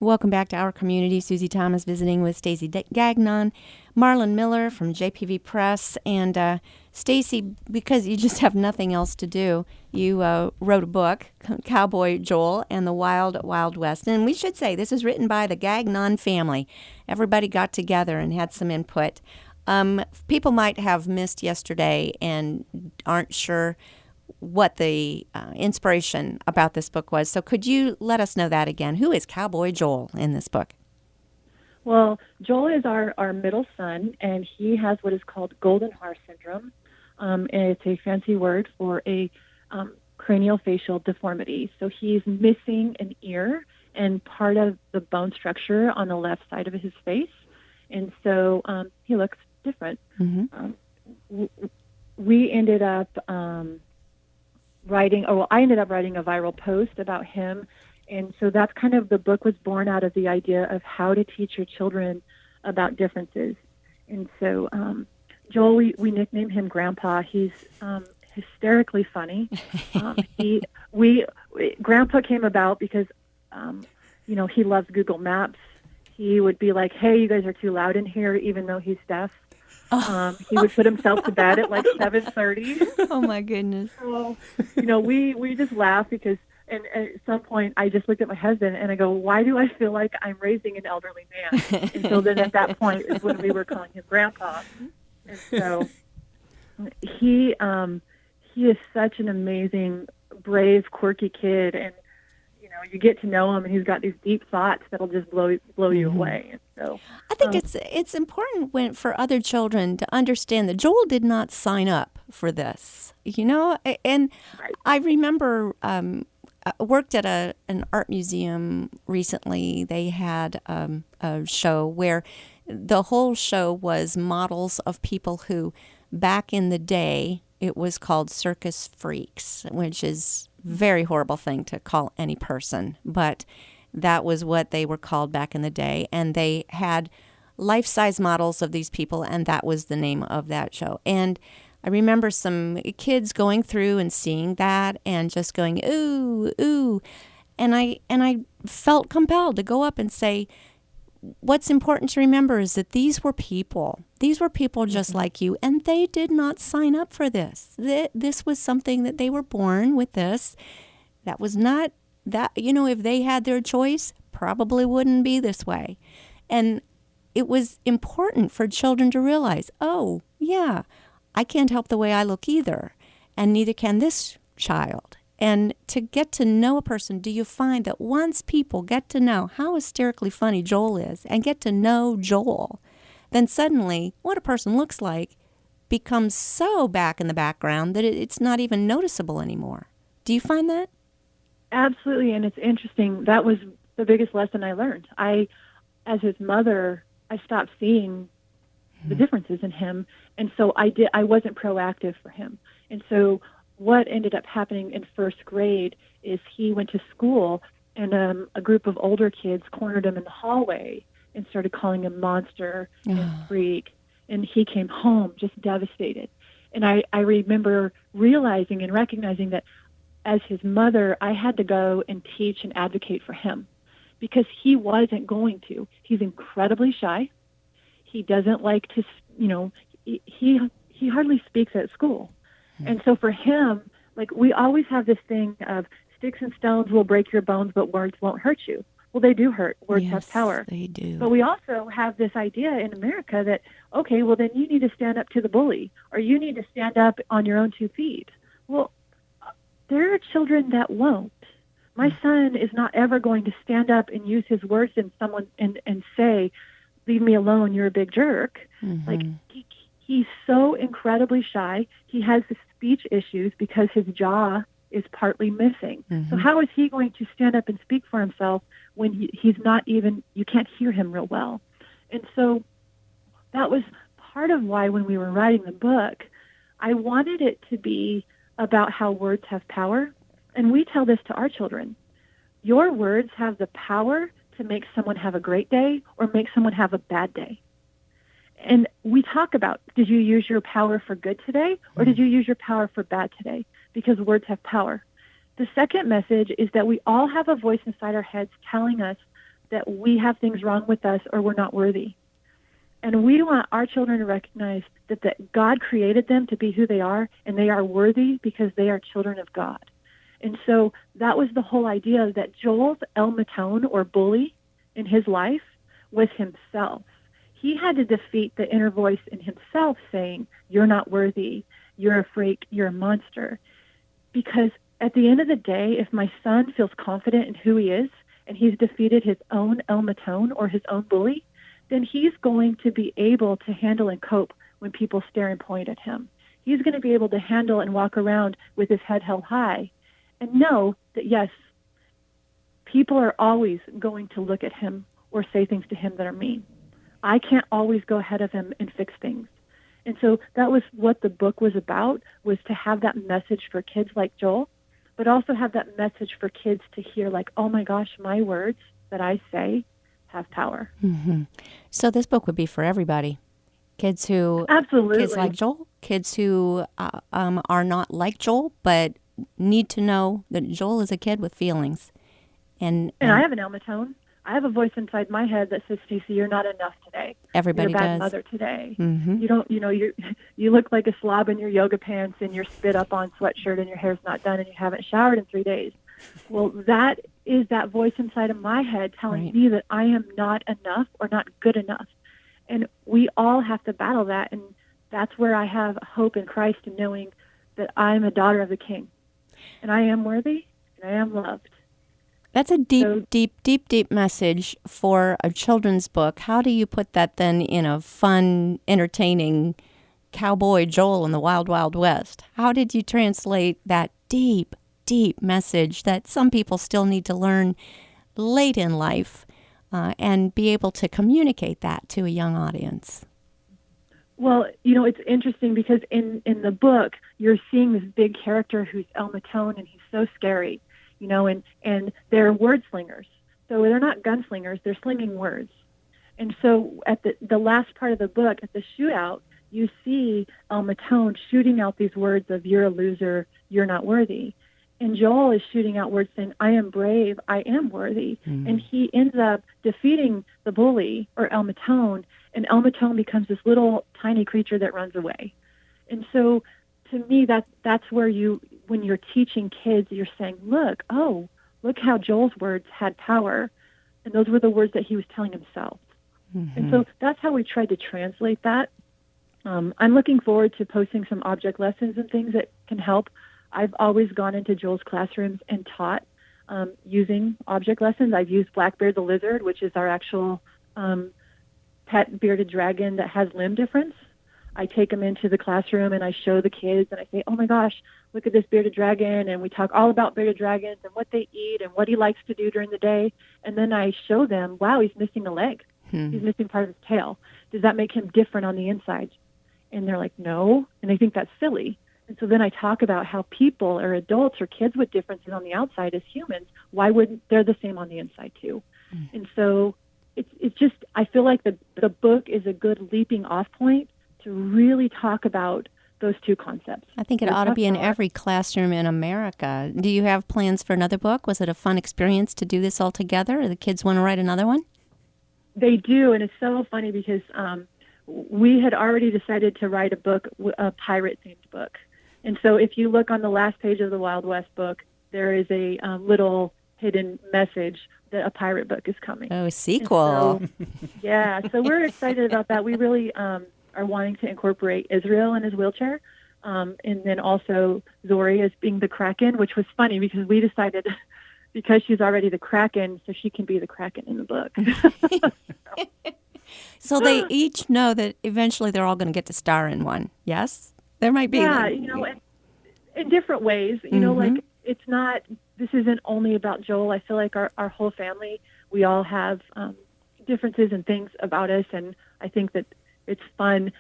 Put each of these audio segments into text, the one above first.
Welcome back to Our Community. Susie Thomas visiting with Stacy Gagnon, Marlon Miller from JPV Press. And Stacy, because you just have nothing else to do, you wrote a book, Cowboy Joel and the Wild Wild West. And we should say this is written by the Gagnon family. Everybody got together and had some input. People might have missed yesterday and aren't sure what the inspiration about this book was. So could you let us know that again? Who is Cowboy Joel in this book? Well, Joel is our middle son, and he has what is called golden hair syndrome. And it's a fancy word for a craniofacial deformity. So he's missing an ear and part of the bone structure on the left side of his face. And so he looks different. Mm-hmm. We ended up I ended up writing a viral post about him. And so that's kind of, the book was born out of the idea of how to teach your children about differences. And so Joel, we nicknamed him Grandpa. He's hysterically funny. Grandpa came about because, he loves Google Maps. He would be like, hey, you guys are too loud in here, even though he's deaf. He would put himself to bed at like 7:30. Oh my goodness. So, we just laugh because, and at some point I just looked at my husband and I go, why do I feel like I'm raising an elderly man? And so then at that point is when we were calling him Grandpa. And so he is such an amazing, brave, quirky kid, and you get to know him, and he's got these deep thoughts that'll just blow you Mm-hmm. away. And so I think it's important for other children to understand that Joel did not sign up for this, and right. I remember I worked at an art museum recently. They had a show where the whole show was models of people who back in the day, it was called circus freaks, which is very horrible thing to call any person, but that was what they were called back in the day. And they had life-size models of these people, and that was the name of that show. And I remember some kids going through and seeing that and just going, ooh, ooh. And I felt compelled to go up and say, what's important to remember is that these were people. These were people just like you, and they did not sign up for this. This was something that they were born with this. That was not that, if they had their choice, probably wouldn't be this way. And it was important for children to realize, oh, yeah, I can't help the way I look either, and neither can this child. And to get to know a person, do you find that once people get to know how hysterically funny Joel is and get to know Joel, then suddenly what a person looks like becomes so back in the background that it's not even noticeable anymore. Do you find that? Absolutely, and it's interesting. That was the biggest lesson I learned. As his mother, I stopped seeing the differences in him, and so I wasn't proactive for him. And so what ended up happening in first grade is he went to school, and a group of older kids cornered him in the hallway and started calling him monster and freak. And he came home just devastated. And I remember realizing and recognizing that as his mother, I had to go and teach and advocate for him because he wasn't going to. He's incredibly shy. He doesn't like to, he hardly speaks at school. And so for him, like, we always have this thing of sticks and stones will break your bones, but words won't hurt you. Well, they do hurt. Words have power. They do. But we also have this idea in America that, okay, well, then you need to stand up to the bully, or you need to stand up on your own 2 feet. Well, there are children that won't. My son is not ever going to stand up and use his words in someone and say, leave me alone, you're a big jerk. Mm-hmm. Like, he's so incredibly shy. He has the speech issues because his jaw is partly missing. Mm-hmm. So how is he going to stand up and speak for himself when he's not even, you can't hear him real well? And so that was part of why when we were writing the book, I wanted it to be about how words have power. And we tell this to our children. Your words have the power to make someone have a great day or make someone have a bad day. And we talk about, did you use your power for good today, or did you use your power for bad today? Because words have power. The second message is that we all have a voice inside our heads telling us that we have things wrong with us or we're not worthy. And we want our children to recognize that God created them to be who they are, and they are worthy because they are children of God. And so that was the whole idea, that Joel's El Matone, or bully, in his life was himself. He had to defeat the inner voice in himself saying, you're not worthy, you're a freak, you're a monster. Because at the end of the day, if my son feels confident in who he is, and he's defeated his own El Matone, or his own bully, then he's going to be able to handle and cope when people stare and point at him. He's going to be able to handle and walk around with his head held high and know that, yes, people are always going to look at him or say things to him that are mean. I can't always go ahead of him and fix things. And so that was what the book was about, was to have that message for kids like Joel, but also have that message for kids to hear, like, oh my gosh, my words that I say have power. Mm-hmm. So this book would be for everybody. Kids who, absolutely, kids like Joel, kids who are not like Joel, but need to know that Joel is a kid with feelings. And I have an El Matone. I have a voice inside my head that says, Stacey, you're not enough today. Everybody you're a bad does. mother today. Mm-hmm. You don't, you look like a slob in your yoga pants and your spit up on sweatshirt and your hair's not done and you haven't showered in 3 days. Well, that is that voice inside of my head telling me that I am not enough or not good enough. And we all have to battle that. And that's where I have hope in Christ, and knowing that I'm a daughter of the King. And I am worthy, and I am loved. That's a deep message for a children's book. How do you put that then in a fun, entertaining cowboy Joel in the Wild, Wild West? How did you translate that deep message that some people still need to learn late in life and be able to communicate that to a young audience? Well, it's interesting because in the book, you're seeing this big character who's El Matone, and he's so scary, and they're word slingers. So they're not gunslingers, they're slinging words. And so at the last part of the book, at the shootout, you see El Matone shooting out these words of, you're a loser, you're not worthy. And Joel is shooting out words saying, I am brave, I am worthy. Mm. And he ends up defeating the bully, or El Matone, and El Matone becomes this little tiny creature that runs away. And so to me, that's where when you're teaching kids, you're saying, look how Joel's words had power. And those were the words that he was telling himself. Mm-hmm. And so that's how we tried to translate that. I'm looking forward to posting some object lessons and things that can help. I've always gone into Joel's classrooms and taught using object lessons. I've used Blackbeard the lizard, which is our actual pet bearded dragon that has limb difference. I take them into the classroom and I show the kids and I say, oh my gosh, look at this bearded dragon. And we talk all about bearded dragons and what they eat and what he likes to do during the day. And then I show them, wow, he's missing a leg. He's missing part of his tail. Does that make him different on the inside? And they're like, no. And they think that's silly. And so then I talk about how people or adults or kids with differences on the outside as humans, why wouldn't they're the same on the inside too? And so it's just, I feel like the book is a good leaping off point to really talk about those two concepts. I think it ought to be in every classroom in America. Do you have plans for another book? Was it a fun experience to do this all together? Or the kids want to write another one? They do, and it's so funny because we had already decided to write a pirate-themed book. And so if you look on the last page of the Wild West book, there is a little hidden message that a pirate book is coming. Oh, a sequel. So we're excited about that. We really are wanting to incorporate Israel in his wheelchair, and then also Zori as being the Kraken, which was funny because we decided because she's already the Kraken, so she can be the Kraken in the book. So they each know that eventually they're all going to get to star in one, yes? There might be. Yeah, in different ways. Like it's not, this isn't only about Joel. I feel like our whole family, we all have differences and things about us, and I think that it's fun.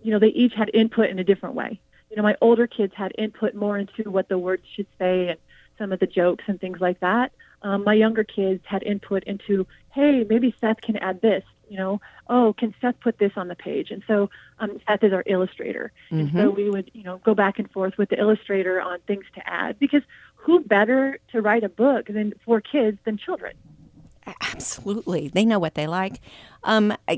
They each had input in a different way. My older kids had input more into what the words should say and some of the jokes and things like that. My younger kids had input into, hey, maybe Seth can add this. Can Seth put this on the page? And so Seth is our illustrator. And so we would, go back and forth with the illustrator on things to add, because who better to write a book for kids than children? Absolutely. They know what they like.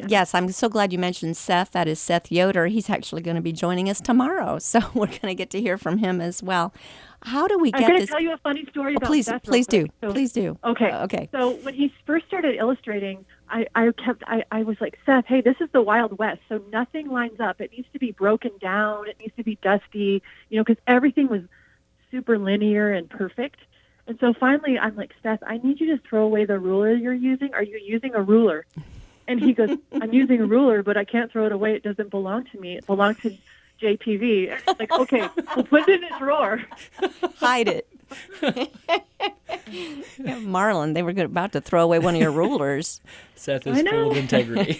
Yes, I'm so glad you mentioned Seth. That is Seth Yoder. He's actually going to be joining us tomorrow, so we're going to get to hear from him as well. How do we I'm get going to this? tell you a funny story about Please, Seth. please do. So, Please do. Okay. Okay. So when he first started illustrating, I was like, Seth, hey, this is the Wild West, so nothing lines up. It needs to be broken down. It needs to be dusty, because everything was super linear and perfect. And so finally, I'm like, Seth, I need you to throw away the ruler you're using. Are you using a ruler? And he goes, I'm using a ruler, but I can't throw it away. It doesn't belong to me. It belongs to JPV. And I'm like, okay, we'll put it in a drawer. Hide it. Marlon, they were about to throw away one of your rulers. Seth is full of integrity.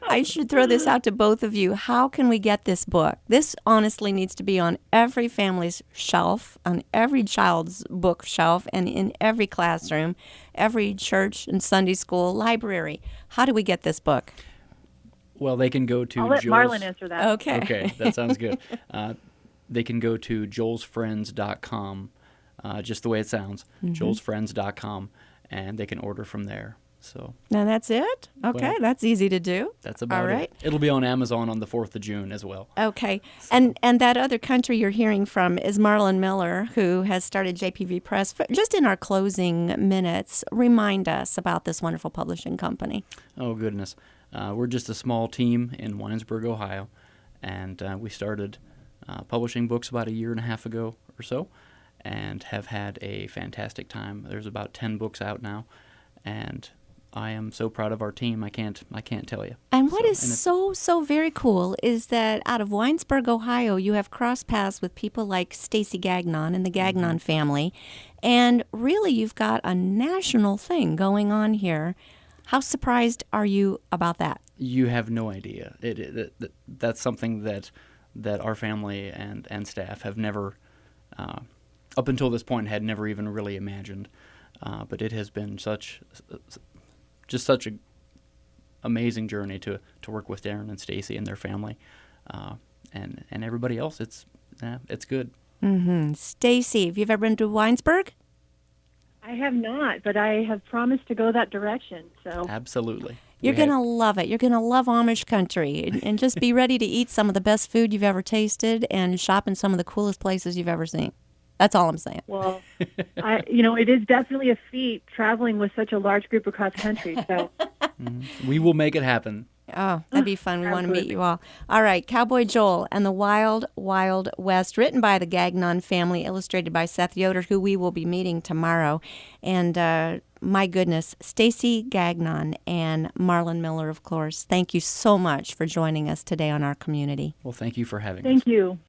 I should throw this out to both of you. How can we get this book? This honestly needs to be on every family's shelf, on every child's bookshelf, and in every classroom, every church and Sunday school library. How do we get this book? Well, they can go to I'll let Joel's... Marlon answer that. Okay, that sounds good. They can go to joelsfriends.com, just the way it sounds, joelsfriends.com, and they can order from there. So now that's it? Okay, well, that's easy to do. That's about all right. it. It'll be on Amazon on the 4th of June as well. Okay. And that other country you're hearing from is Marlon Miller, who has started JPV Press. Just in our closing minutes, remind us about this wonderful publishing company. Oh, goodness. We're just a small team in Winesburg, Ohio, and we started publishing books about 1.5 years ago or so, and have had a fantastic time. There's about 10 books out now, and I am so proud of our team. I can't tell you. And what is so very cool is that out of Winesburg, Ohio, you have cross paths with people like Stacy Gagnon and the Gagnon family, and really you've got a national thing going on here. How surprised are you about that? You have no idea. That's something that our family and staff have never, up until this point, had never even really imagined. But it has been such an amazing journey to work with Darren and Stacy and their family, and everybody else. It's good. Mm-hmm. Stacy, have you ever been to Winesburg? I have not, but I have promised to go that direction. So Absolutely. You're going to love it. You're going to love Amish country, and just be ready to eat some of the best food you've ever tasted and shop in some of the coolest places you've ever seen. That's all I'm saying. Well, it is definitely a feat traveling with such a large group across country. So we will make it happen. Oh, that'd be fun. We want to meet you all. All right, Cowboy Joel and the Wild, Wild West, written by the Gagnon family, illustrated by Seth Yoder, who we will be meeting tomorrow. And my goodness, Stacy Gagnon and Marlon Miller, of course. Thank you so much for joining us today on Our Community. Well, thank you for having us. Thank you.